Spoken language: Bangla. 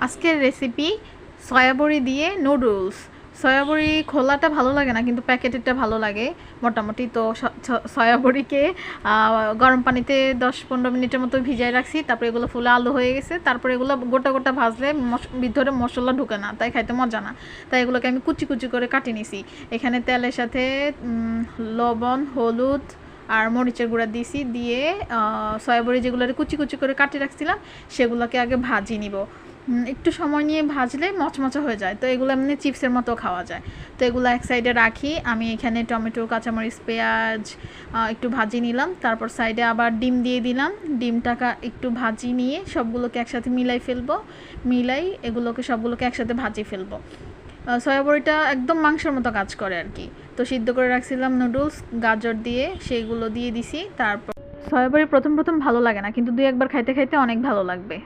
আজকের রেসিপি সয়াবড়ি দিয়ে নুডলস। সয়াবড়ি খোলাটা ভালো লাগে না, কিন্তু প্যাকেটেরটা ভালো লাগে মোটামুটি। তো সয়াবড়িকে গরম পানিতে 10-15 মিনিটের মতো ভিজাই রাখছি, তারপরে এগুলো ফুলে আলু হয়ে গেছে। তারপরে এগুলো গোটা গোটা ভাজলে ভিতরে মশলা ঢুকে না, তাই খাইতে মজা না। তাই এগুলোকে আমি কুচি কুচি করে কাটি নিছি। এখানে তেলের সাথে লবণ, হলুদ আর মরিচের গুঁড়া দিয়েছি, দিয়ে সয়াবড়ি যেগুলো কুচি কুচি করে কাটি রাখছিলাম সেগুলোকে আগে ভাজি নিব। একটু সময় নিয়ে ভাজলে মচমচা হয়ে যায়, তো এগুলো এমনি চিপসের মতো খাওয়া যায়। তো এগুলো এক সাইডে রাখি। আমি এখানে টমেটো, কাঁচামরিচ, পেঁয়াজ একটু ভাজি নিলাম। তারপর সাইডে আবার ডিম দিয়ে দিলাম। ডিমটাকে একটু ভাজি নিয়ে সবগুলোকে একসাথে মিলাই এগুলোকে সবগুলোকে একসাথে ভাজি ফেলবো। সয়াবড়িটা একদম মাংসের মতো কাজ করে আর কি। তো সিদ্ধ করে রাখছিলাম নুডলস গাজর দিয়ে, সেইগুলো দিয়ে দিছি। তারপর সয়াবড়ি প্রথম প্রথম ভালো লাগে না, কিন্তু 2-1 বার খাইতে খাইতে অনেক ভালো লাগবে।